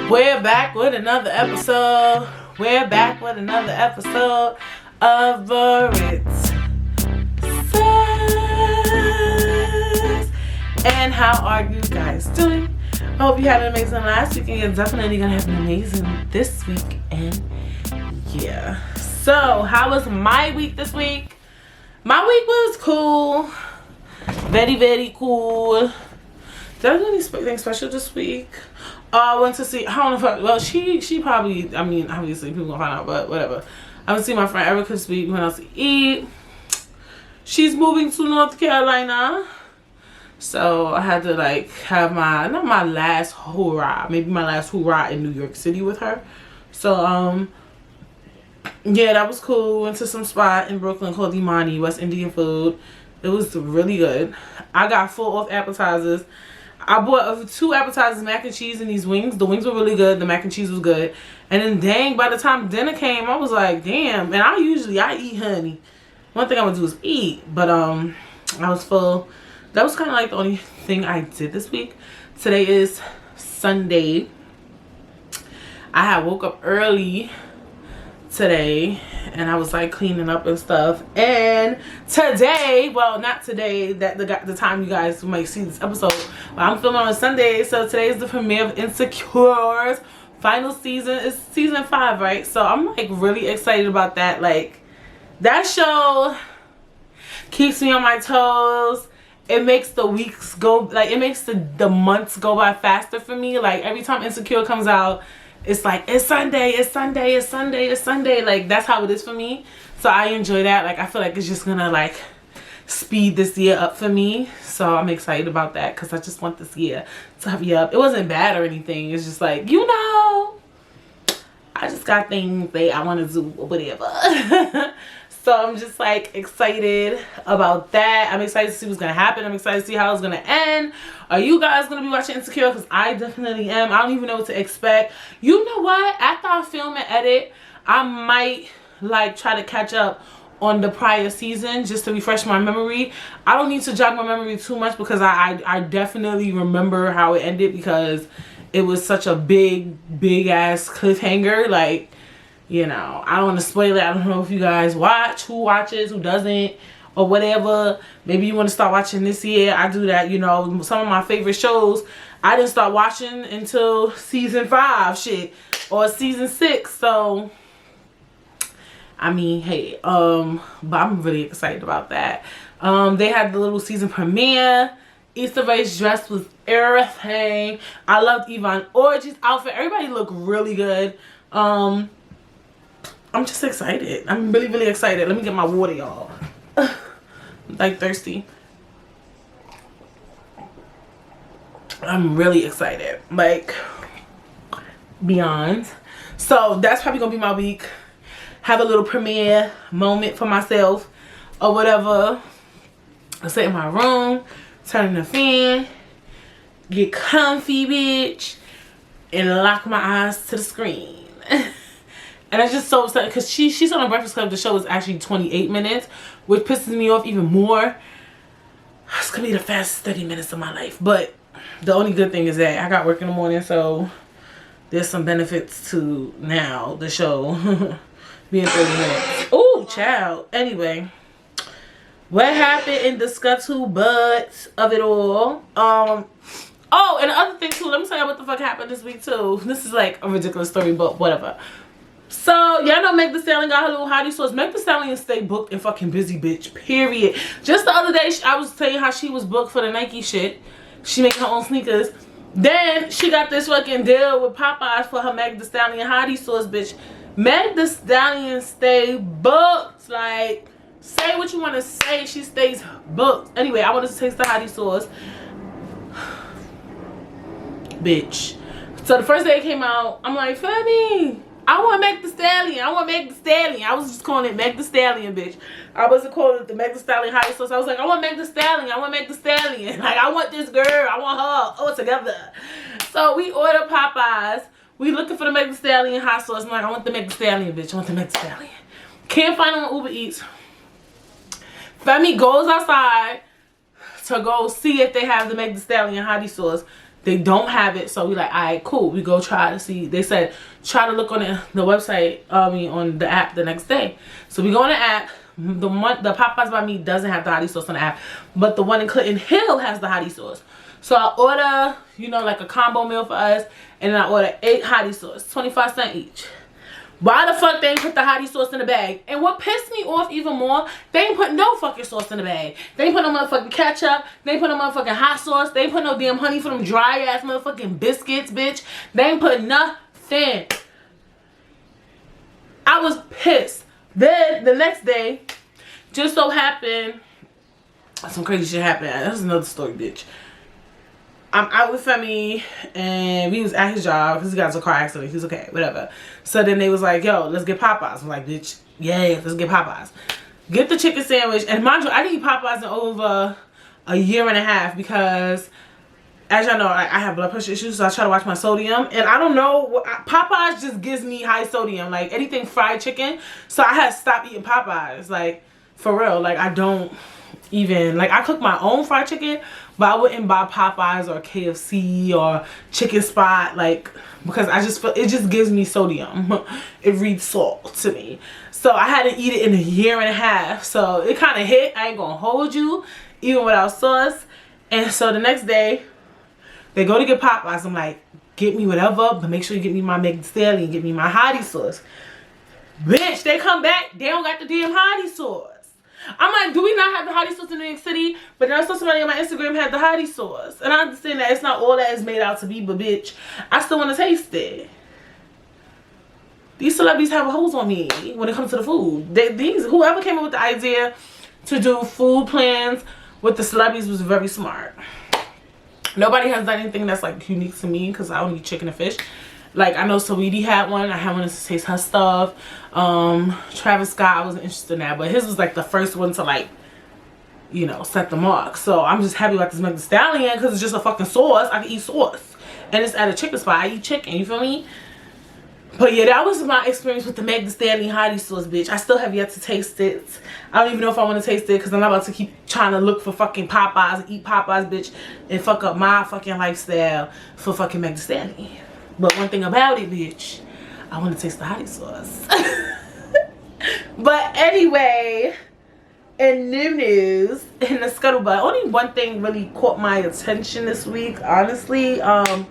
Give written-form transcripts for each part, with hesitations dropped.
We're back with another episode. We're back with another episode of Britts Says. And how are you guys doing? I hope you had an amazing last week and you're definitely gonna have an amazing this week. And yeah. So, how was my week this week? My week was cool. Very, very cool. Did I do anything special this week? I went to see, I don't know if well, she probably, I mean, obviously people gonna find out, but whatever. I went to see my friend Erica this week. We went out to eat. She's moving to North Carolina. So I had to like have not my last hurrah, maybe my last hurrah in New York City with her. So, yeah, that was cool. Went to some spot in Brooklyn called Imani, West Indian food. It was really good. I got full off appetizers. I bought 2 appetizers, mac and cheese, and these wings. The wings were really good. The mac and cheese was good. And then, dang, by the time dinner came, I was like, damn. And I eat honey. One thing I'm going to do is eat. But, I was full. That was kind of like the only thing I did this week. Today is Sunday. I had woke up early today. And I was like cleaning up and stuff. And today, well, not today, that the time you guys might see this episode, but I'm filming on Sunday. So today is the premiere of Insecure. Final season. It's season 5, right? So I'm like really excited about that. Like, that show keeps me on my toes. It makes the weeks go, like, it makes the months go by faster for me. Like, every time Insecure comes out, it's like, it's Sunday, it's Sunday, it's Sunday, it's Sunday. Like, that's how it is for me. So I enjoy that. Like, I feel like it's just gonna like speed this year up for me. So I'm excited about that because I just want this year to hurry up. It wasn't bad or anything. It's just like, you know, I just got things that I want to do or whatever. So I'm just like excited about that. I'm excited to see what's gonna happen. I'm excited to see how it's gonna end. Are you guys gonna be watching Insecure? Because I definitely am. I don't even know what to expect. You know what? After I film and edit, I might like try to catch up on the prior season just to refresh my memory. I don't need to jog my memory too much because I definitely remember how it ended because it was such a big ass cliffhanger. Like, you know, I don't want to spoil it. I don't know if you guys watch, who watches, who doesn't, or whatever. Maybe you want to start watching this year. I do that, you know. Some of my favorite shows, I didn't start watching until season 5, shit, or season 6. So, I mean, hey, but I'm really excited about that. They had the little season premiere. Easter Vase dress was everything. I loved Yvonne Orgy's outfit. Everybody looked really good. I'm just excited. I'm really excited. Let me get my water, y'all. I'm like thirsty. I'm really excited. Like, beyond. So that's probably gonna be my week. Have a little premiere moment for myself or whatever. I'll sit in my room, turn the fan, get comfy, bitch, and lock my eyes to the screen. And I'm just so upset because she's on a Breakfast Club. The show is actually 28 minutes, which pisses me off even more. It's going to be the fastest 30 minutes of my life. But the only good thing is that I got work in the morning, so there's some benefits to now the show being 30 minutes. Ooh, child. Anyway, what happened in the scuttlebutt of it all? Oh, and the other thing too, let me tell you what the fuck happened this week too. This is like a ridiculous story, but whatever. So, y'all know Meg Thee Stallion got her little hottie sauce. Meg Thee Stallion stay booked and fucking busy, bitch. Period. Just the other day, I was telling you how she was booked for the Nike shit. She making her own sneakers. Then, she got this fucking deal with Popeyes for her Meg Thee Stallion hottie sauce, bitch. Meg Thee Stallion stay booked. Like, say what you want to say. She stays booked. Anyway, I wanted to taste the hottie sauce. Bitch. So, the first day it came out, I'm like, Femi, I want Meg Thee Stallion. I want Meg Thee Stallion. I was just calling it Meg Thee Stallion, bitch. I wasn't calling it the Meg Thee Stallion hottie sauce. I was like, I want Meg Thee Stallion. I want Meg Thee Stallion. Like, I want this girl. I want her all together. So we ordered Popeyes. We looking for the Meg Thee Stallion hot sauce. I'm like, I want the Meg Thee Stallion, bitch. I want the Meg Thee Stallion. Can't find it on Uber Eats. Femi goes outside to go see if they have the Meg Thee Stallion hottie sauce. They don't have it, so we like, all right, cool. We go try to see. They said try to look on the website, on the app the next day. So we go on the app. The Popeyes by me doesn't have the hottie sauce on the app, but the one in Clinton Hill has the hottie sauce. So I order, you know, like a combo meal for us, and then I order 8 hottie sauce, 25 cents each. Why the fuck they ain't put the hottie sauce in the bag? And what pissed me off even more, they ain't put no fucking sauce in the bag. They ain't put no motherfucking ketchup. They ain't put no motherfucking hot sauce. They ain't put no damn honey for them dry ass motherfucking biscuits, bitch. They ain't put nothing. I was pissed. Then the next day, just so happened, some crazy shit happened. That's another story, bitch. I'm out with Femi, and we was at his job because he got into a car accident. He's okay, whatever. So then they was like, yo, let's get Popeyes. I'm like, bitch, yeah, let's get Popeyes. Get the chicken sandwich. And mind you, I didn't eat Popeyes in over a year and a half because, as y'all know, I have blood pressure issues, so I try to watch my sodium. And I don't know, Popeyes just gives me high sodium, like anything fried chicken. So I had to stop eating Popeyes, like, for real. Like, I don't even, like, I cook my own fried chicken, but I wouldn't buy Popeyes or KFC or Chicken Spot, like, because I just feel, it just gives me sodium. It reads salt to me. So I had to eat it in a year and a half. So it kind of hit. I ain't gonna hold you, even without sauce. And so the next day, they go to get Popeyes. I'm like, get me whatever, but make sure you get me my Megan Thee Stallion, get me my hottie sauce. Bitch, they come back, they don't got the damn hottie sauce. I'm like, do we not have the hottie sauce in New York City? But then I saw somebody on my Instagram had the hottie sauce. And I understand that it's not all that it's made out to be, but bitch, I still want to taste it. These celebrities have hoes on me when it comes to the food. Whoever came up with the idea to do food plans with the celebrities was very smart. Nobody has done anything that's like unique to me because I don't eat chicken and fish. Like, I know Saweetie had one. I had one to taste her stuff. Travis Scott, I wasn't interested in that, but his was like the first one to, like, you know, set the mark. So I'm just happy about this Megan Thee Stallion because it's just a fucking sauce. I can eat sauce, and it's at a chicken spot. I eat chicken, you feel me? But yeah, that was my experience with the Megan Thee Stallion hottie sauce, bitch. I still have yet to taste it. I don't even know if I want to taste it because I'm not about to keep trying to look for fucking Popeyes and eat Popeyes, bitch, and fuck up my fucking lifestyle for fucking Megan Thee Stallion. But one thing about it, bitch, I want to taste the hottie sauce. But anyway, in new news, in the scuttlebutt, only one thing really caught my attention this week, honestly. And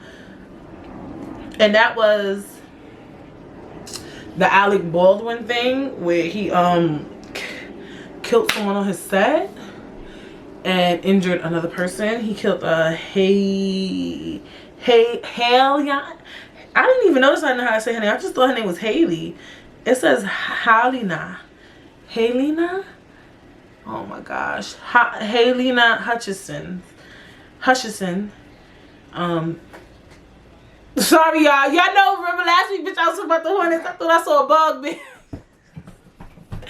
that was the Alec Baldwin thing where he killed someone on his set and injured another person. He killed Haley. I didn't even notice I didn't know how to say her name. I just thought her name was Haley. It says Halina. Halina? Oh my gosh. Halina Hutchison. Sorry, y'all. Y'all know, remember last week, bitch, I was talking about the Hornets. I thought I saw a bug, bitch.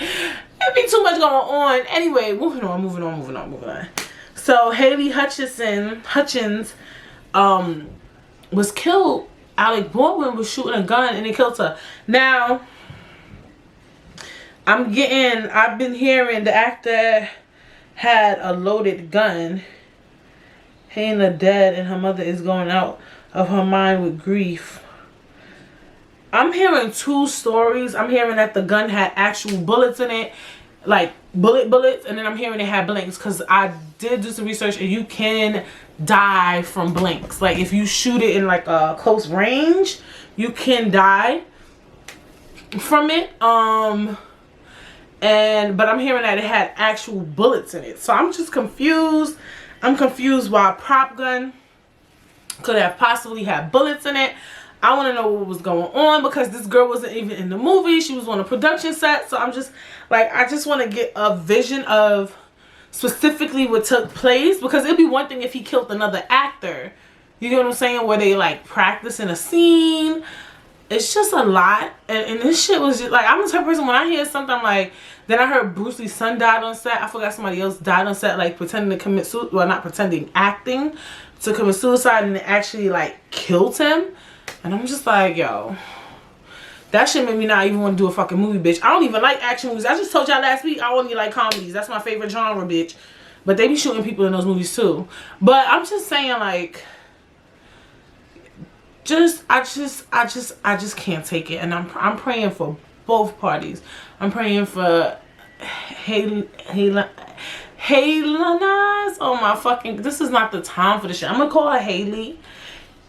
It'd be too much going on. Anyway, moving on. So, Haley Hutchins, was killed. Alec Baldwin was shooting a gun and it killed her. Now, I've been hearing the actor had a loaded gun. Hannah dead and her mother is going out of her mind with grief. I'm hearing 2 stories. I'm hearing that the gun had actual bullets in it, like bullets, and then I'm hearing it had blanks because I did do some research and you can die from blanks. Like, if you shoot it in like a close range, you can die from it. But I'm hearing that it had actual bullets in it, so I'm just confused. I'm confused why a prop gun could have possibly had bullets in it. I want to know what was going on because this girl wasn't even in the movie. She was on a production set. So I'm just like, I just want to get a vision of specifically what took place, because it'd be one thing if he killed another actor. You know what I'm saying? Where they like practicing a scene. It's just a lot. And this shit was just like, I'm the type of person, when I hear something, I'm like, then I heard Bruce Lee's son died on set. I forgot somebody else died on set, like pretending to commit suicide. Well, not pretending, acting to commit suicide, and it actually like killed him. And I'm just like, yo, that shit made me not even want to do a fucking movie, bitch. I don't even like action movies. I just told y'all last week I only like comedies. That's my favorite genre, bitch. But they be shooting people in those movies too. But I'm just saying, like, I just can't take it. And I'm praying for both parties. I'm praying for Haley's. Oh my fucking, this is not the time for this shit. I'm gonna call her Haley.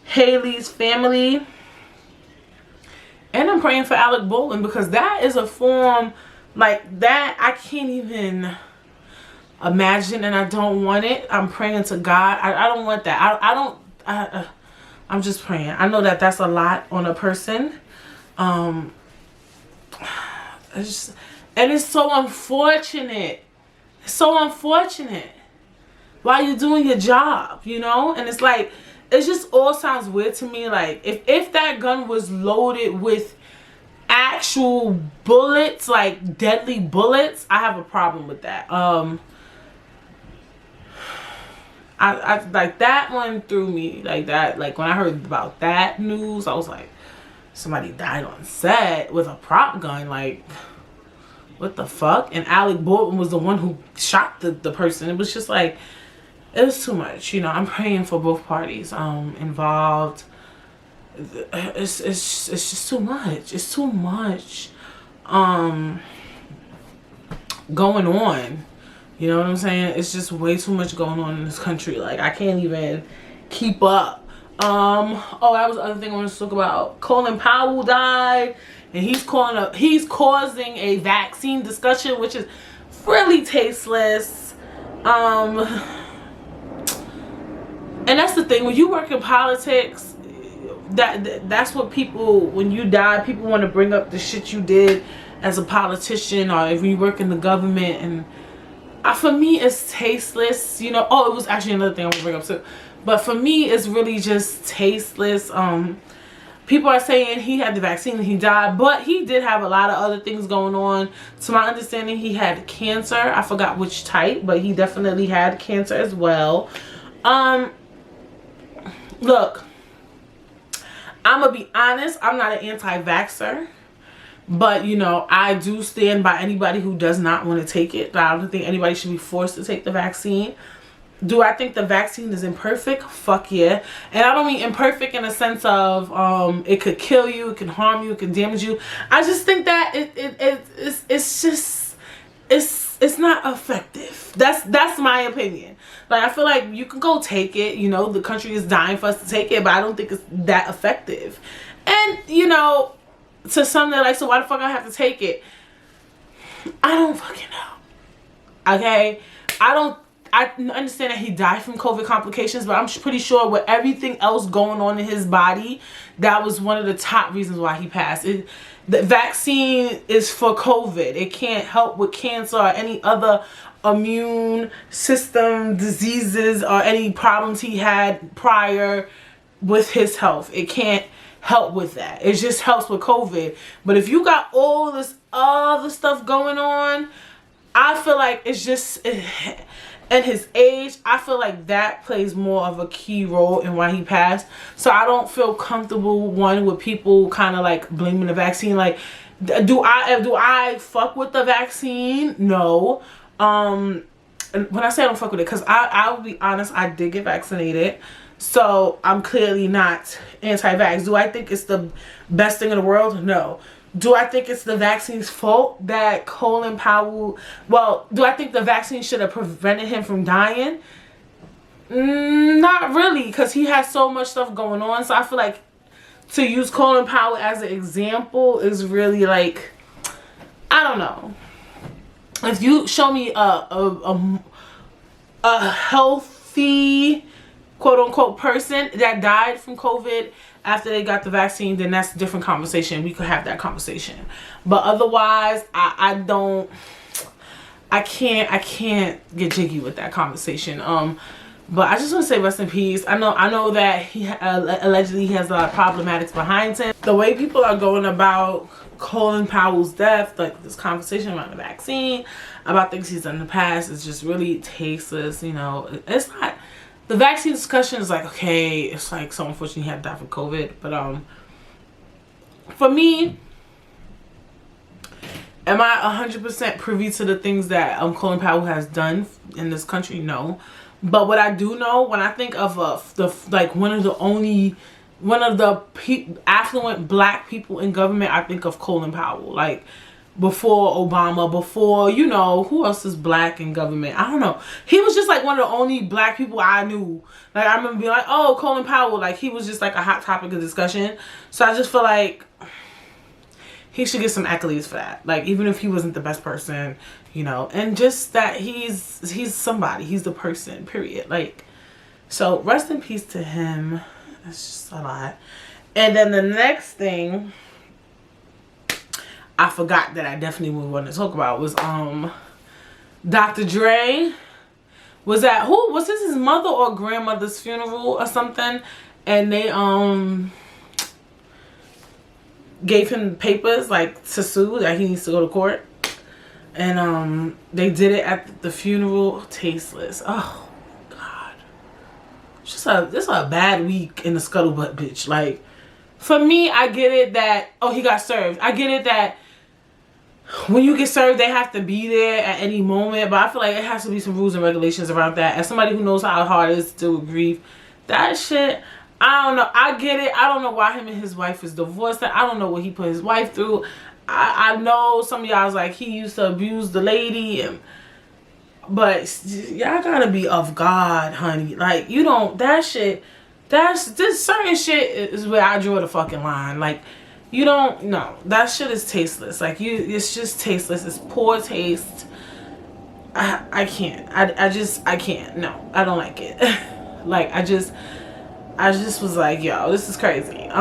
Haley's family. And I'm praying for Alec Baldwin, because that is a form like that I can't even imagine, and I don't want it. I'm praying to God. I don't want that. I'm just praying. I know that that's a lot on a person. And it's so unfortunate. It's so unfortunate. While you're doing your job, you know? And it's like, it just all sounds weird to me. Like, if that gun was loaded with actual bullets, like deadly bullets, I have a problem with that. I like, that one threw me like that. Like, when I heard about that news, I was like, somebody died on set with a prop gun. Like, what the fuck? And Alec Baldwin was the one who shot the person. It was just like, it was too much. You know, I'm praying for both parties involved. It's just too much. It's too much going on. You know what I'm saying? It's just way too much going on in this country. Like, I can't even keep up. Oh, that was the other thing I wanted to talk about. Colin Powell died, and he's causing a vaccine discussion, which is really tasteless. And that's the thing, when you work in politics, that's what people, when you die, people want to bring up the shit you did as a politician, or if you work in the government. And for me, it's tasteless, you know. Oh, it was actually another thing I want to bring up too, but for me, it's really just tasteless. People are saying he had the vaccine and he died, but he did have a lot of other things going on. To my understanding, he had cancer. I forgot which type, but he definitely had cancer as well. Look, I'm gonna be honest, I'm not an anti-vaxxer, but you know, I do stand by anybody who does not want to take it. I don't think anybody should be forced to take the vaccine. Do I think the vaccine is imperfect? Fuck yeah. And I don't mean imperfect in a sense of it could kill you, it can harm you, it can damage you. I just think that it's not effective. That's my opinion. Like, I feel like you can go take it, you know, the country is dying for us to take it, but I don't think it's that effective. And, you know, to some they're like, so why the fuck I have to take it? I don't fucking know. Okay? I understand that he died from COVID complications, but I'm pretty sure with everything else going on in his body, that was one of the top reasons why he passed. The vaccine is for COVID. It can't help with cancer or any other immune system diseases or any problems he had prior with his health. It can't help with that. It just helps with COVID. But if you got all this other stuff going on, I feel like it's just, at his age, I feel like that plays more of a key role in why he passed. So I don't feel comfortable, one, with people kind of like blaming the vaccine. Like, do I fuck with the vaccine? No. And when I say I don't fuck with it, because I will be honest, I did get vaccinated. So I'm clearly not anti-vax. Do I think it's the best thing in the world? No. Do I think it's the vaccine's fault that Colin Powell... Well, do I think the vaccine should have prevented him from dying? Not really, because he has so much stuff going on. So I feel like to use Colin Powell as an example is really like... I don't know. If you show me a healthy, quote-unquote, person that died from COVID after they got the vaccine, then that's a different conversation. We could have that conversation. But otherwise, I can't get jiggy with that conversation. But I just want to say rest in peace. I know that he allegedly has a lot of problematics behind him. The way people are going about Colin Powell's death, like this conversation about the vaccine, about things he's done in the past, is just really tasteless. You know, it's not... The vaccine discussion is like, okay, it's like so unfortunate he had to die from COVID. But for me, am I 100% privy to the things that Colin Powell has done in this country? No. But what I do know, when I think of like one of the only one of the affluent black people in government, I think of Colin Powell. Like, before Obama, before, you know, who else is black in government? I don't know. He was just like one of the only black people I knew. Like, I remember being like, oh, Colin Powell. Like, he was just like a hot topic of discussion. So I just feel like he should get some accolades for that. Like, even if he wasn't the best person, you know, and just that he's somebody. He's the person, period. Like, so rest in peace to him. That's just a lot. And then the next thing I forgot that I definitely would want to talk about was Dr. Dre was at, who was this, his mother or grandmother's funeral or something, and they gave him papers like to sue, that he needs to go to court, and they did it at the funeral. Tasteless. Oh God, just a bad week in the scuttlebutt, bitch. Like, for me, I get it that, oh, he got served. I get it that when you get served, they have to be there at any moment. But I feel like it has to be some rules and regulations around that. As somebody who knows how hard it is to deal with grief, that shit, I don't know. I get it. I don't know why him and his wife is divorced. I don't know what he put his wife through. I know some of y'all was like, he used to abuse the lady. But y'all gotta be of God, honey. Like, you don't, that shit, this certain shit is where I draw the fucking line. Like, you don't, no, that shit is tasteless. Like, it's just tasteless. It's poor taste. I can't. I can't. No, I don't like it. Like, I just was like, yo, this is crazy. But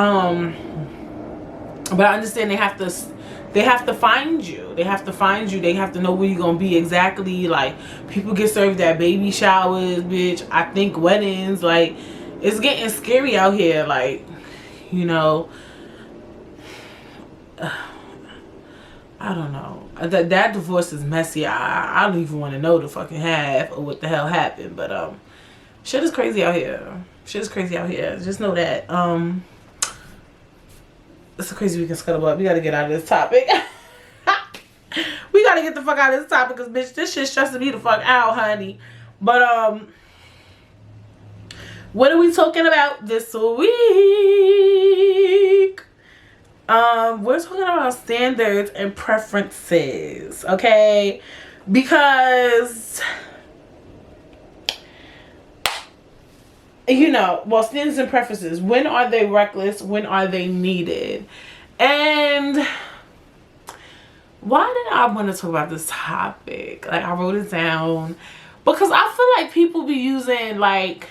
I understand they have to find you. They have to find you. They have to know where you're gonna be exactly. Like, people get served at baby showers, bitch. I think weddings. Like, it's getting scary out here. Like, you know, I don't know. That divorce is messy. I don't even want to know the fucking half or what the hell happened. But shit is crazy out here. Shit is crazy out here. Just know that. It's a crazy week in Scuttlebutt. We gotta get out of this topic. We gotta get the fuck out of this topic, because bitch, this shit stressing me the fuck out, honey. But what are we talking about this week? We're talking about standards and preferences, okay? Because, you know, well, standards and preferences, when are they reckless? When are they needed? And why did I want to talk about this topic? Like, I wrote it down because I feel like people be using, like,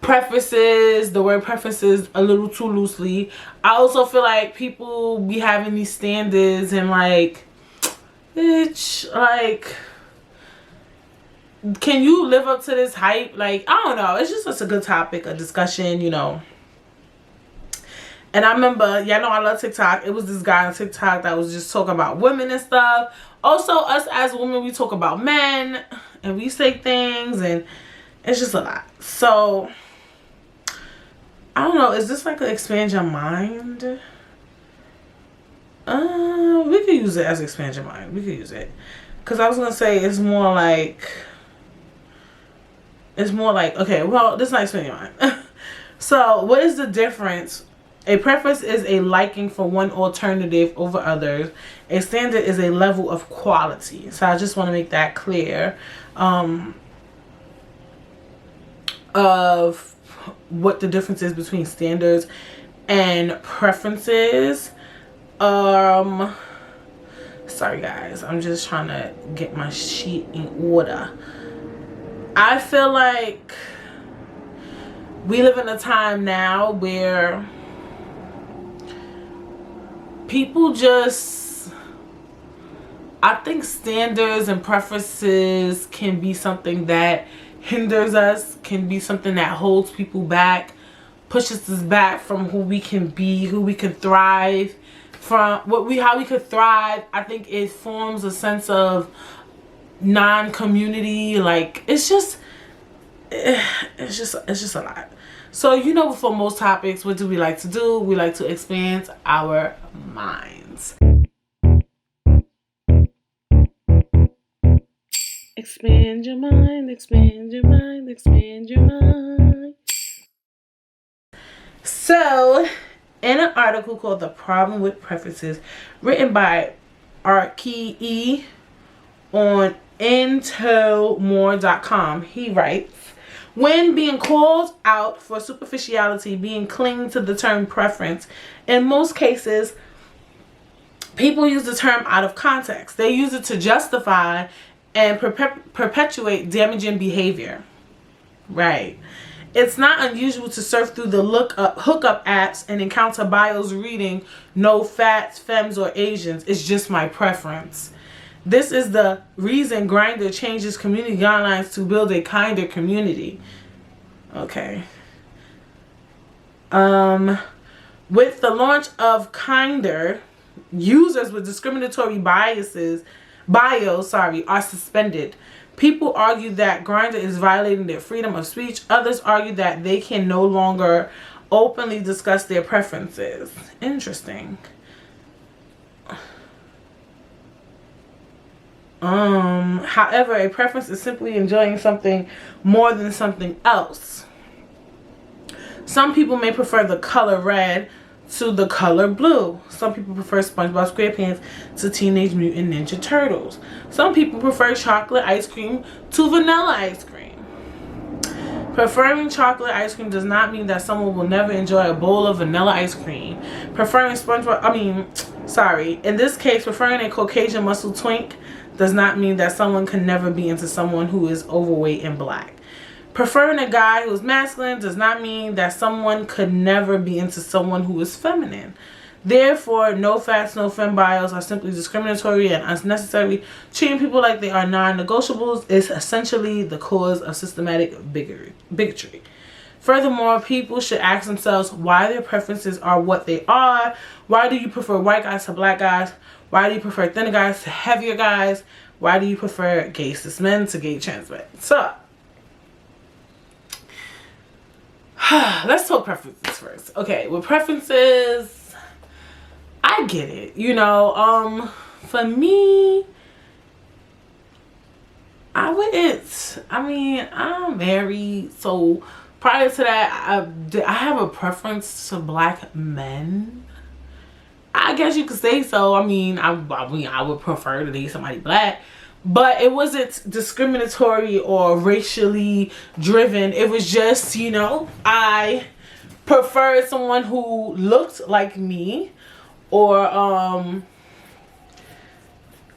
preferences, the word preferences, a little too loosely. I also feel like people be having these standards and, like, bitch, like, can you live up to this hype? Like, I don't know. It's just such a good topic, a discussion, you know. And I remember, yeah, I know I love TikTok. It was this guy on TikTok that was just talking about women and stuff. Also, us as women, we talk about men and we say things, and it's just a lot. So, I don't know. Is this like an expand your mind? We could use it as expand your mind. We could use it. Because I was going to say it's more like, okay, well, this is not expand your mind. So, what is the difference? A preference is a liking for one alternative over others. A standard is a level of quality. So, I just want to make that clear. Of what the difference is between standards and preferences. Sorry guys, I'm just trying to get my sheet in order. I feel like we live in a time now where people just, I think standards and preferences can be something that hinders us, can be something that holds people back, pushes us back from who we can be, who we can thrive, from how we could thrive. I think it forms a sense of non-community. Like, it's just a lot. So, you know, for most topics, what do we like to do? We like to expand our minds. Expand your mind, expand your mind, expand your mind. So, in an article called The Problem with Preferences, written by Arki on intomore.com, he writes, when being called out for superficiality, being clinging to the term preference, in most cases, people use the term out of context. They use it to justify and perpetuate damaging behavior. Right. It's not unusual to surf through the hookup apps and encounter bios reading no fats, femmes, or Asians. It's just my preference. This is the reason Grindr changes community guidelines to build a kinder community. Okay. With the launch of Kinder, users with discriminatory bios are suspended. People argue that Grindr is violating their freedom of speech. Others argue that they can no longer openly discuss their preferences. Interesting. However, a preference is simply enjoying something more than something else. Some people may prefer the color red to the color blue. Some people prefer SpongeBob SquarePants to Teenage Mutant Ninja Turtles. Some people prefer chocolate ice cream to vanilla ice cream. Preferring chocolate ice cream does not mean that someone will never enjoy a bowl of vanilla ice cream. In this case, preferring a Caucasian muscle twink does not mean that someone can never be into someone who is overweight and black. Preferring a guy who is masculine does not mean that someone could never be into someone who is feminine. Therefore, no fats, no femme bios are simply discriminatory and unnecessary. Treating people like they are non-negotiables is essentially the cause of systematic bigotry. Furthermore, people should ask themselves why their preferences are what they are. Why do you prefer white guys to black guys? Why do you prefer thinner guys to heavier guys? Why do you prefer gay cis men to gay trans men? So, let's talk preferences first. Okay, with preferences, I get it. You know, for me, I'm married, so prior to that, I have a preference to black men. I guess you could say so. I would prefer to date somebody black. But it wasn't discriminatory or racially driven. It was just, you know, I preferred someone who looked like me, or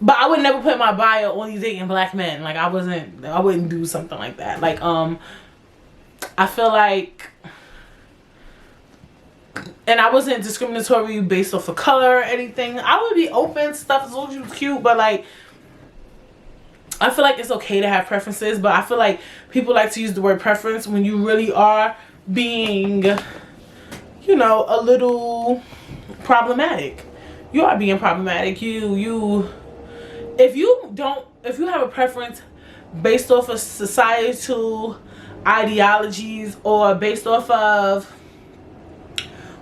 but I would never put my bio only dating black men. Like I wouldn't do something like that. Like I feel like, and I wasn't discriminatory based off of color or anything. I would be open to stuff as long as you was cute, but like, I feel like it's okay to have preferences, but I feel like people like to use the word preference when you really are being, you know, a little problematic. You are being problematic. If you have a preference based off of societal ideologies or based off of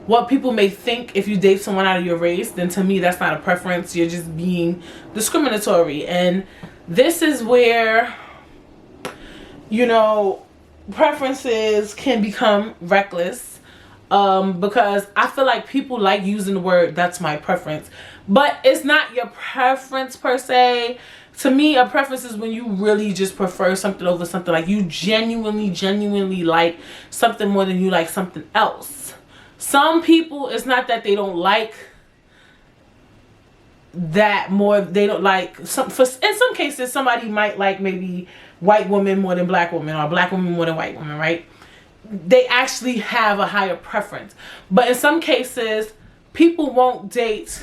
what people may think if you date someone out of your race, then to me that's not a preference. You're just being discriminatory. And this is where, you know, preferences can become reckless, because I feel like people like using the word "that's my preference," but it's not your preference per se. To me, a preference is when you really just prefer something over something. Like you genuinely like something more than you like something else. Some people, it's not that they don't like that more, they don't like in some cases somebody might like maybe white woman more than black woman, or black woman more than white woman, right? They actually have a higher preference. But in some cases, people won't date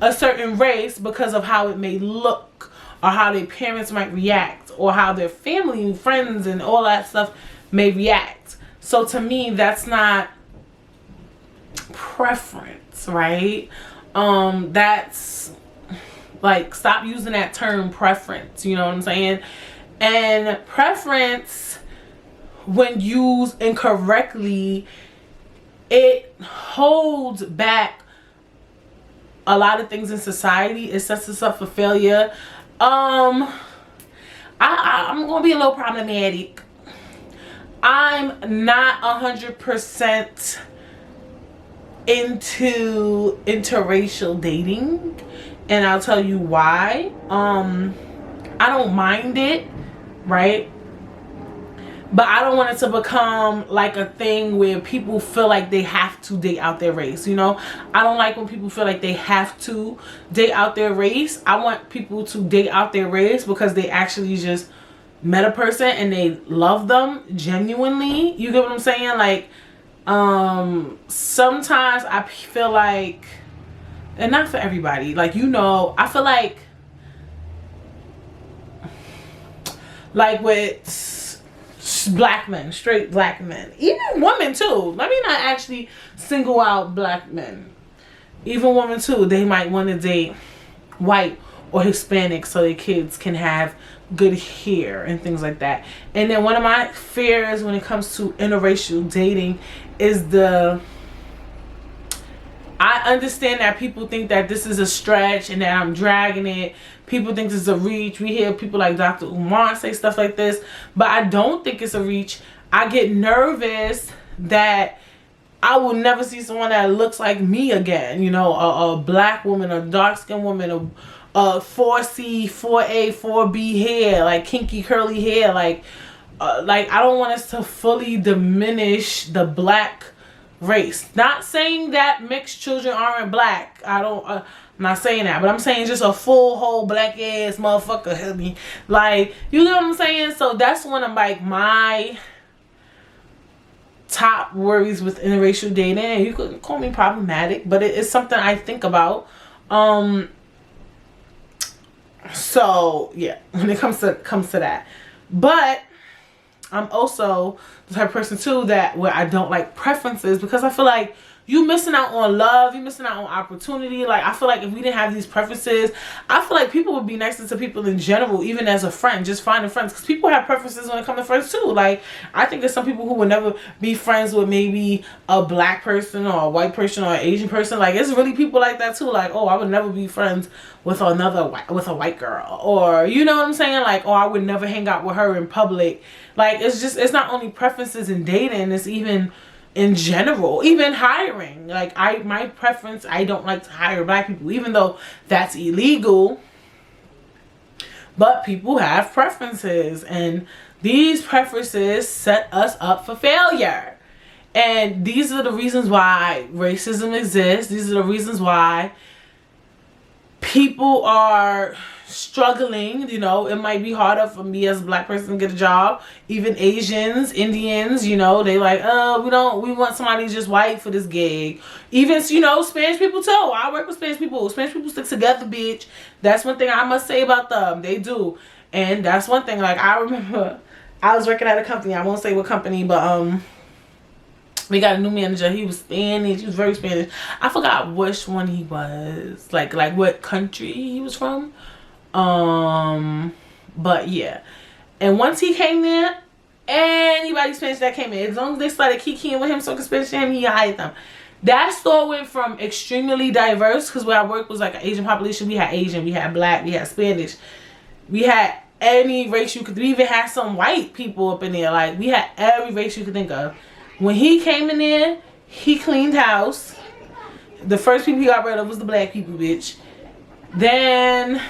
a certain race because of how it may look, or how their parents might react, or how their family and friends and all that stuff may react. So to me, that's not preference, right? That's like, stop using that term preference, you know what I'm saying? And preference, when used incorrectly, it holds back a lot of things in society. It sets us up for failure. I'm gonna be a little problematic. I'm not 100% into interracial dating, and I'll tell you why. I don't mind it, right? But I don't want it to become like a thing where people feel like they have to date out their race, you know? I don't like when people feel like they have to date out their race. I want people to date out their race because they actually just met a person and they love them genuinely. You get what I'm saying? Like, sometimes I feel like, and not for everybody, like, you know, I feel like with black men, straight black men, even women too. Let me not actually single out black men. Even women too, they might want to date white or Hispanic so their kids can have good hair and things like that. And then one of my fears when it comes to interracial dating is I understand that people think that this is a stretch and that I'm dragging it. People think this is a reach. We hear people like Dr. Umar say stuff like this, but I don't think it's a reach. I get nervous that I will never see someone that looks like me again. You know, a black woman, a dark-skinned woman, a 4C, 4A, 4B hair, like kinky curly hair. Like I don't want us to fully diminish the black race. Not saying that mixed children aren't black. I'm not saying that, but I'm saying just a full whole black ass motherfucker. Like, you know what I'm saying? So that's one of like my top worries with interracial dating. You could call me problematic, but it's something I think about. So yeah, when it comes to that, but I'm also the type of person too that where I don't like preferences, because I feel like you missing out on love, you missing out on opportunity. Like, I feel like if we didn't have these preferences, I feel like people would be nicer to people in general, even as a friend, just finding friends, because people have preferences when it comes to friends too. Like, I think there's some people who would never be friends with maybe a black person or a white person or an Asian person. Like, it's really people like that too. Like, oh, I would never be friends with a white girl, or you know what I'm saying? Like, oh, I would never hang out with her in public. Like, it's not only preferences in dating, it's even in general, even hiring. Like, my preference, I don't like to hire black people, even though that's illegal. But people have preferences, and these preferences set us up for failure. And these are the reasons why racism exists. These are the reasons why people are struggling. You know, it might be harder for me as a black person to get a job. Even Asians, Indians, you know, they like, we want somebody just white for this gig. Even, you know, Spanish people too. I work with Spanish people. Spanish people stick together, bitch. That's one thing I must say about them. They do. And that's one thing, like, I remember I was working at a company. I won't say what company, but we got a new manager. He was Spanish. He was very Spanish. I forgot which one he was. Like what country he was from. But yeah. And once he came there, anybody Spanish that came in, as long as they started kikiing with him, so Spanish to him, he hired them. That store went from extremely diverse, because where I worked was like an Asian population. We had Asian, we had black, we had Spanish. We had any race you could. We even had some white people up in there. Like, we had every race you could think of. When he came in there, he cleaned house. The first people he got rid of was the black people, bitch. Then,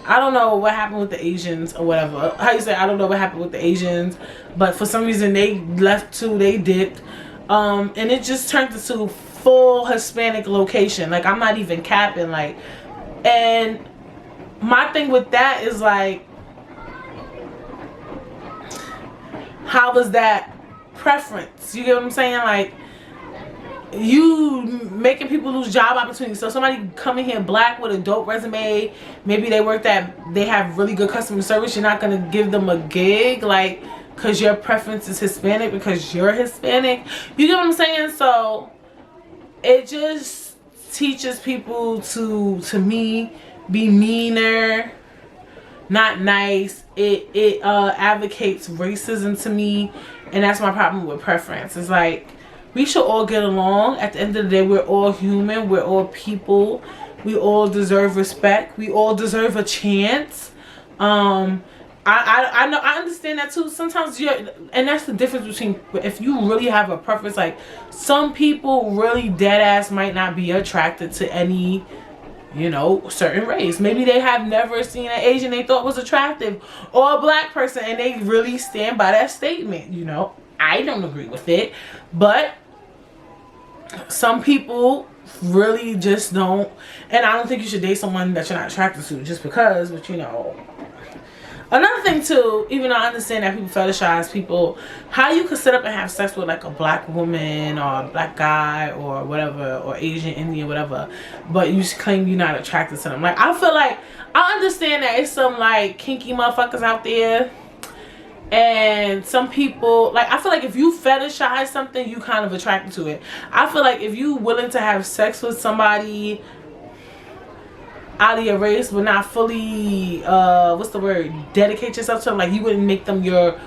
I don't know what happened with the Asians or whatever. How you say, I don't know what happened with the Asians. But for some reason, they left too. They dipped. And it just turned into full Hispanic location. Like, I'm not even capping. Like, and my thing with that is, like, how was that preference? You get what I'm saying? Like, you making people lose job opportunities. So somebody coming here black with a dope resume, maybe they have really good customer service, you're not gonna give them a gig, like, because your preference is Hispanic, because you're Hispanic. You get what I'm saying? So it just teaches people to me, be meaner, not nice. It advocates racism to me, and that's my problem with preference. It's like, we should all get along. At the end of the day, we're all human. We're all people. We all deserve respect. We all deserve a chance. I know, I understand that too. Sometimes and that's the difference between if you really have a preference. Like, some people really dead ass might not be attracted to any, you know, certain race. Maybe they have never seen an Asian they thought was attractive, or a black person, and they really stand by that statement. You know, I don't agree with it, but some people really just don't. And I don't think you should date someone that you're not attracted to just because. But you know, another thing too, even though I understand that people fetishize people, how you could sit up and have sex with like a black woman or a black guy or whatever, or Asian, Indian, whatever, but you claim you're not attracted to them. Like, I feel like, I understand that it's some like kinky motherfuckers out there, and some people, like, I feel like if you fetishize something, you kind of attracted to it. I feel like if you willing to have sex with somebody out of your race but not fully what's the word, dedicate yourself to them, like you wouldn't make them your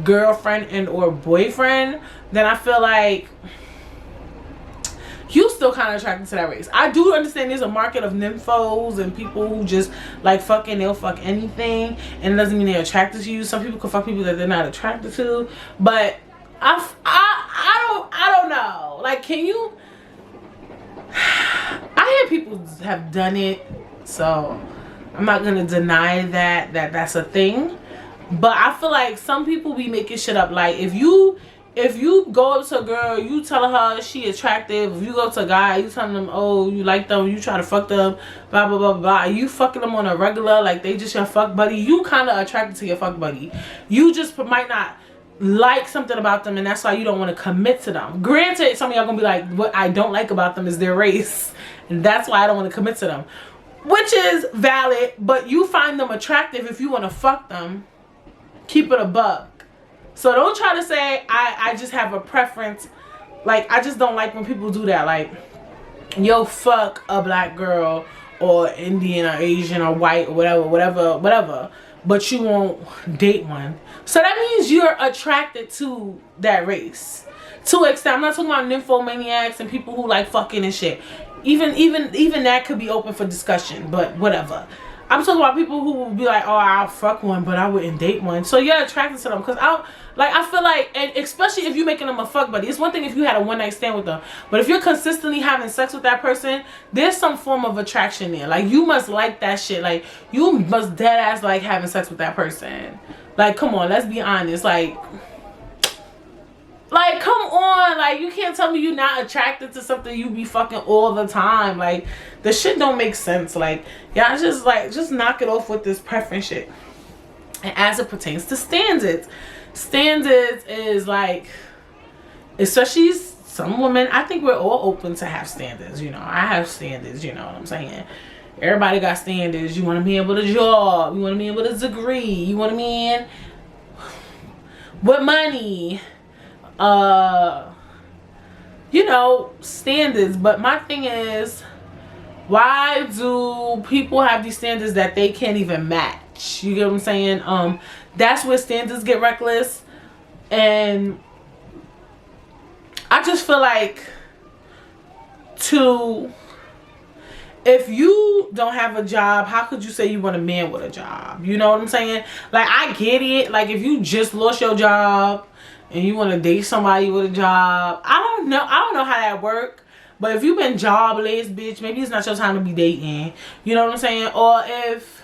girlfriend and or boyfriend, then I feel like you still kind of attracted to that race. I do understand there's a market of nymphos and people who just like fucking, they'll fuck anything, and it doesn't mean they're attracted to you. Some people can fuck people that they're not attracted to, but I don't know. Like, can you? I hear people have done it, so I'm not gonna deny that's a thing. But I feel like some people be making shit up. Like, if you go up to a girl, you tell her she attractive. If you go to a guy, you tell them, oh, you like them, you try to fuck them, blah blah blah blah. You fucking them on a regular, like they just your fuck buddy. You kind of attracted to your fuck buddy. You just might not like something about them, and that's why you don't want to commit to them. Granted, some of y'all gonna be like, what I don't like about them is their race, and that's why I don't want to commit to them, which is valid. But you find them attractive if you want to fuck them. Keep it a buck. So don't try to say I just have a preference. Like, I just don't like when people do that. Like, yo, fuck a black girl or Indian or Asian or white or whatever, but you won't date one. So that means you're attracted to that race to an extent. I'm not talking about nymphomaniacs and people who like fucking and shit. Even that could be open for discussion, but whatever. I'm talking about people who will be like, oh, I'll fuck one, but I wouldn't date one. So you're attracted to them. Because I feel like, and especially if you're making them a fuck buddy. It's one thing if you had a one-night stand with them. But if you're consistently having sex with that person, there's some form of attraction there. Like, you must like that shit. Like, you must dead ass like having sex with that person. Like, come on, let's be honest. Like, come on. Like, you can't tell me you're not attracted to something you be fucking all the time. Like, the shit don't make sense. Like, y'all just knock it off with this preference shit. And as it pertains to standards is like, especially some women, I think we're all open to have standards. You know, I have standards, you know what I'm saying? Everybody got standards. You want to be able to job, you want to be able to degree, you want to be in with money, you know, standards. But my thing is, why do people have these standards that they can't even match? You get what I'm saying? That's where standards get reckless. And I just feel like, if you don't have a job, how could you say you want a man with a job? You know what I'm saying? Like, I get it. Like, if you just lost your job and you want to date somebody with a job, I don't know how that works. But if you've been jobless, bitch, maybe it's not your time to be dating. You know what I'm saying? Or if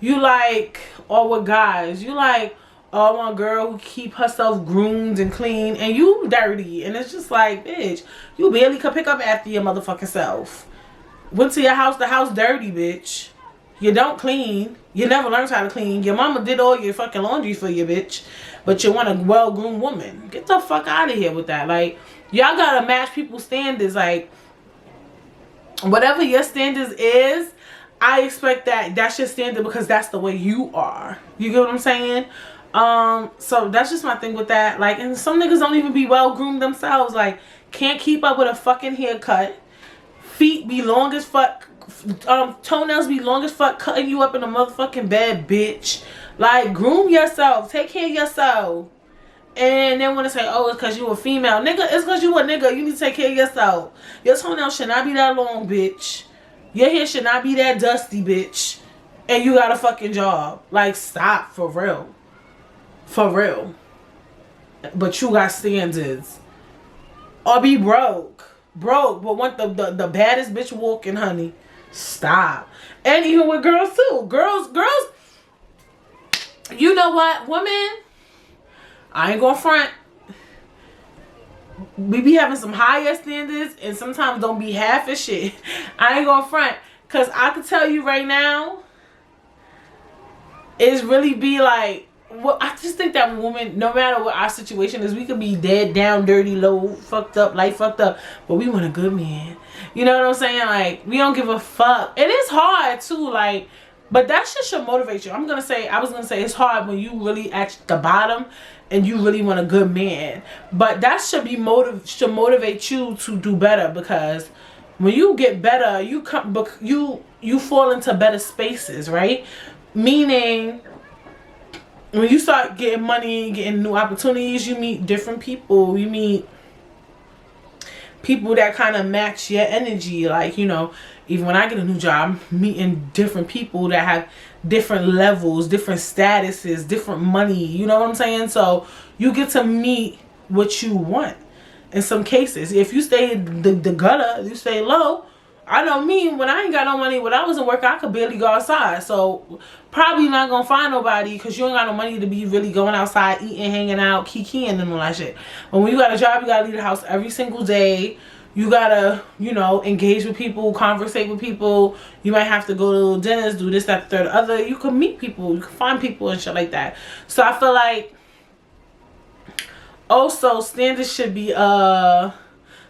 you like, or with guys, you like, oh, I want a girl who keep herself groomed and clean, and you dirty. And it's just like, bitch, you barely could pick up after your motherfucking self. Went to your house, the house dirty, bitch. You don't clean. You never learned how to clean. Your mama did all your fucking laundry for you, bitch. But you want a well-groomed woman. Get the fuck out of here with that. Like, y'all gotta match people's standards. Like, whatever your standards is, I expect that's your standard because that's the way you are. You get what I'm saying? So that's just my thing with that. Like, and some niggas don't even be well-groomed themselves. Like, can't keep up with a fucking haircut. Feet be long as fuck. Toenails be long as fuck, cutting you up in a motherfucking bed, bitch. Like, groom yourself. Take care of yourself. And then want to say, oh, it's because you a female. Nigga, it's because you a nigga. You need to take care of yourself. Your toenails should not be that long, bitch. Your hair should not be that dusty, bitch. and you got a fucking job. Like, stop, for real. For real. But you got standards. Or be broke. Broke, but want the baddest bitch walking, honey. Stop. And even with girls too. Girls, you know what, women, I ain't gonna front. We be having some higher standards and sometimes don't be half as shit. I ain't gonna front. Cause I can tell you right now, it's really be like, well, I just think that women, no matter what our situation is, we could be dead, down, dirty, low, fucked up, life fucked up, but we want a good man. You know what I'm saying? Like, we don't give a fuck. It is hard too, like, but that shit should motivate you. I was gonna say it's hard when you really at the bottom and you really want a good man. But that should motivate you to do better, because when you get better, you fall into better spaces, right? Meaning, when you start getting money, getting new opportunities, you meet different people. You meet people that kind of match your energy. Like, you know, even when I get a new job, I'm meeting different people that have different levels, different statuses, different money. You know what I'm saying? So you get to meet what you want. In some cases, if you stay the gutter, you stay low. I know me, when I ain't got no money, when I was in work, I could barely go outside. So probably not gonna find nobody, because you ain't got no money to be really going outside, eating, hanging out, kikiing and all that shit. But when you got a job, you gotta leave the house every single day. You gotta, you know, engage with people, conversate with people. You might have to go to dinners, do this, that, the third, other. You can meet people, you can find people and shit like that. So I feel like also standards should be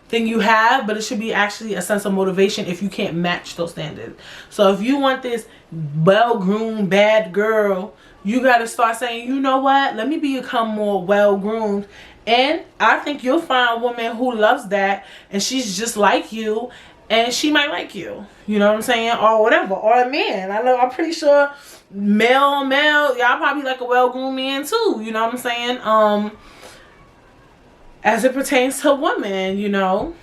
thing you have, but it should be actually a sense of motivation if you can't match those standards. So if you want this well-groomed bad girl, you got to start saying, you know what, let me become more well-groomed. And I think you'll find a woman who loves that, and she's just like you, and she might like you, you know what I'm saying, or whatever. Or a man, I'm pretty sure male, y'all probably like a well-groomed man too, you know what I'm saying. As it pertains to women, you know,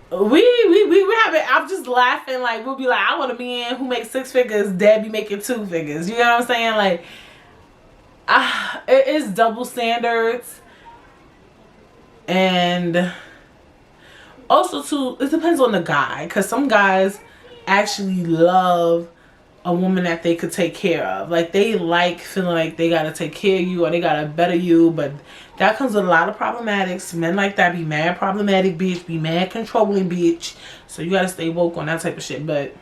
we have it. I'm just laughing, like, we'll be like, I want a man who makes 6 figures, dad be making 2 figures. You know what I'm saying? Like, it is double standards. And also too, it depends on the guy, because some guys actually love a woman that they could take care of. Like, they like feeling like they gotta take care of you or they gotta better you, but that comes with a lot of problematics. Men like that be mad problematic bitch, be mad controlling bitch. So you gotta stay woke on that type of shit. But,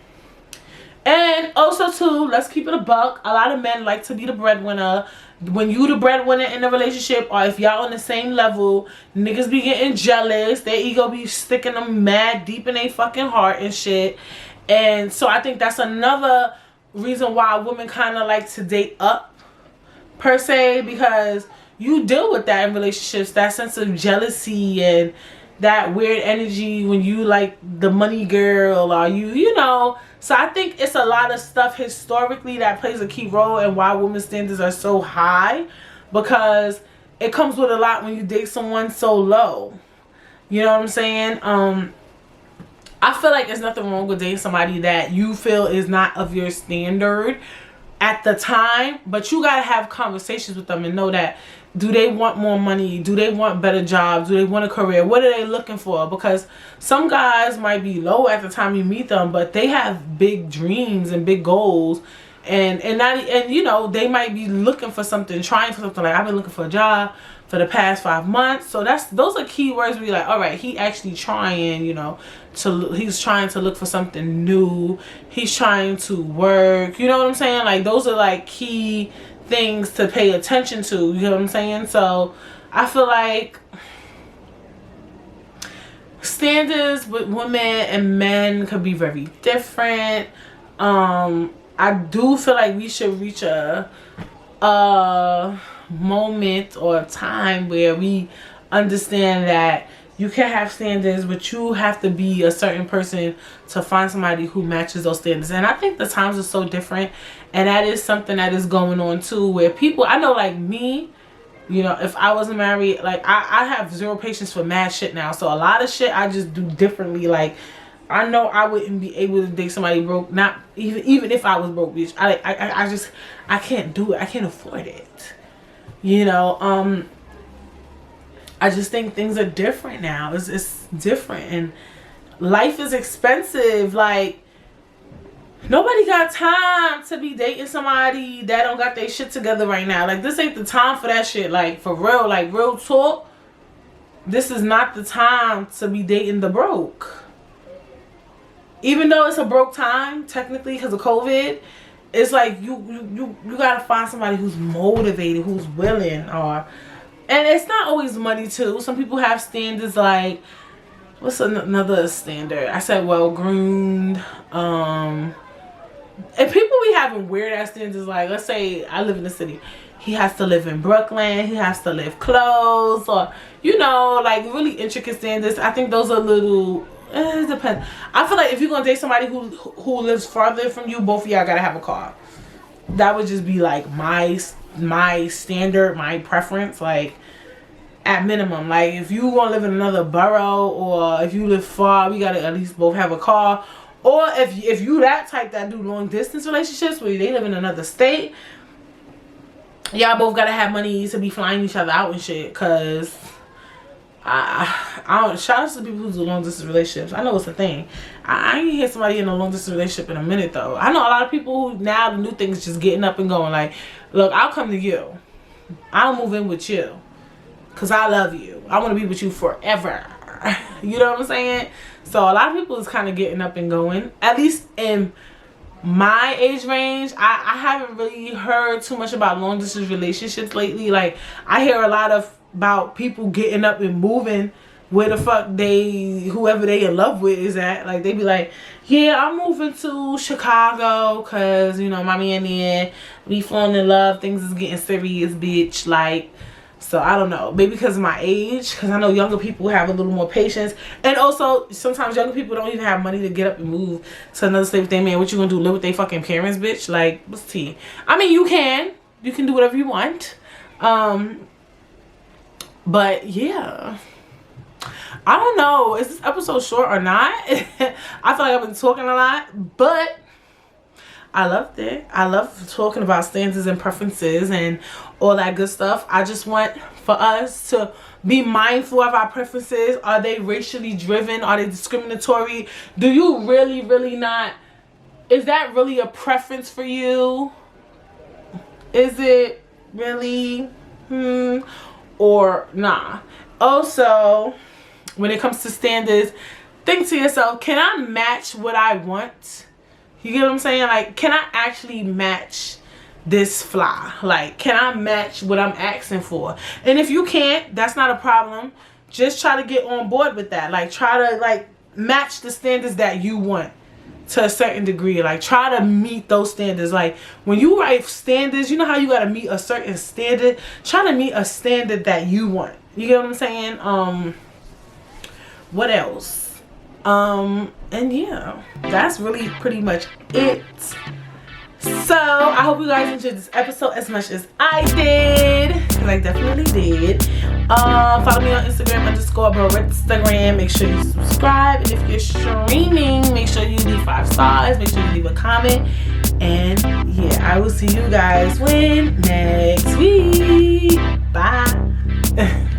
and also too, let's keep it a buck, a lot of men like to be the breadwinner. When you the breadwinner in a relationship, or if y'all on the same level, niggas be getting jealous. Their ego be sticking them mad deep in their fucking heart and shit. And so I think that's another reason why women kind of like to date up, per se, because you deal with that in relationships, that sense of jealousy and that weird energy when you like the money girl, or you know. So I think it's a lot of stuff historically that plays a key role in why women's standards are so high, because it comes with a lot when you date someone so low. You know what I'm saying? I feel like there's nothing wrong with dating somebody that you feel is not of your standard at the time, but you gotta have conversations with them and know that, do they want more money? Do they want better jobs? Do they want a career? What are they looking for? Because some guys might be low at the time you meet them, but they have big dreams and big goals, and you know, they might be looking for something, trying for something. Like, I've been looking for a job for the past 5 months. So those are key words where you're like, all right, he actually trying, you know, he's trying to look for something new. He's trying to work. You know what I'm saying? Like, those are like key things to pay attention to. You know what I'm saying? So I feel like standards with women and men could be very different. I do feel like we should reach a moment or a time where we understand that you can have standards, but you have to be a certain person to find somebody who matches those standards. And I think the times are so different, and that is something that is going on too, where people, I know, like me, you know, if I wasn't married, like I have zero patience for mad shit now. So a lot of shit I just do differently. Like, I know I wouldn't be able to date somebody broke. Not even if I was broke, bitch. I can't do it. I can't afford it. You know, I just think things are different now. It's different, and life is expensive. Like, nobody got time to be dating somebody that don't got their shit together right now. Like, this ain't the time for that shit. Like, for real, like, real talk. This is not the time to be dating the broke. Even though it's a broke time, technically, because of COVID, it's like you gotta find somebody who's motivated, who's willing, and it's not always money too. Some people have standards like, what's another standard? I said well-groomed. And people be having weird ass standards like, let's say I live in the city. He has to live in Brooklyn. He has to live close, or, you know, like really intricate standards. I think those are little. It depends. I feel like if you're gonna date somebody who lives farther from you, both of y'all gotta have a car. That would just be like my standard, my preference. Like, at minimum, like if you gonna live in another borough, or if you live far, we gotta at least both have a car. Or if you that type that do long distance relationships where they live in another state, y'all both gotta have money to be flying each other out and shit. Cause I don't, shout out to the people who do long distance relationships. I know it's a thing. I ain't hear somebody in a long distance relationship in a minute though. I know a lot of people who now the new thing is just getting up and going like, look, I'll come to you. I'll move in with you. Cause I love you. I want to be with you forever. You know what I'm saying? So a lot of people is kind of getting up and going. At least in my age range, I haven't really heard too much about long distance relationships lately. Like, I hear a lot about people getting up and moving where the fuck whoever they in love with is at. Like, they be like, yeah, I'm moving to Chicago because, you know, my man there, we falling in love, things is getting serious, bitch. Like, so I don't know, maybe because of my age, because I know younger people have a little more patience, and also sometimes younger people don't even have money to get up and move to another state with their man. What you gonna do, live with their fucking parents, bitch? Like, what's tea? I mean, you can do whatever you want, but yeah, I don't know, is this episode short or not? I feel like I've been talking a lot, but I loved it. I love talking about standards and preferences and all that good stuff. I just want for us to be mindful of our preferences. Are they racially driven? Are they discriminatory? Do you really not? Is that really a preference for you? Is it really? Or nah? Also, when it comes to standards, think to yourself, can I match what I want? You get what I'm saying? Like, can I actually match this fly? Like, can I match what I'm asking for? And if you can't, that's not a problem. Just try to get on board with that. Like, try to, like, match the standards that you want to a certain degree. Like, try to meet those standards. Like, when you write standards, you know how you got to meet a certain standard? Try to meet a standard that you want. You get what I'm saying? What else? And yeah, that's really pretty much it. So I hope you guys enjoyed this episode as much as I did, because I definitely did. Follow me on Instagram _Britts. Make sure you subscribe, and if you're streaming, make sure you leave 5 stars. Make sure you leave a comment, and yeah, I will see you guys next week. Bye.